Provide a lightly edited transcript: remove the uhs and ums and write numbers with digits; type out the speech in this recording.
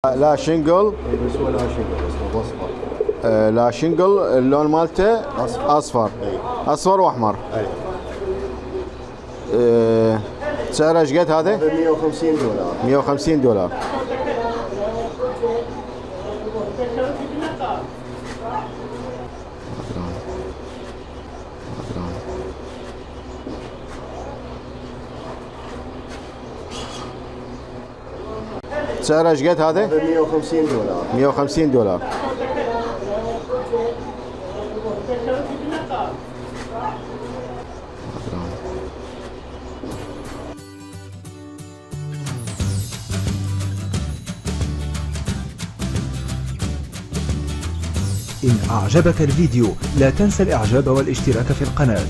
لا شنقل. بس هو لا شنقل اسمه اصفر. لا شنقل اللون مالته اصفر. اصفر واحمر. سعره ايش قد هذا؟ 150 دولار. 150 دولار. سعره ايش قد هذا؟ 150 دولار. 150 دولار. إن أعجبك الفيديو لا تنسى الإعجاب والاشتراك في القناة.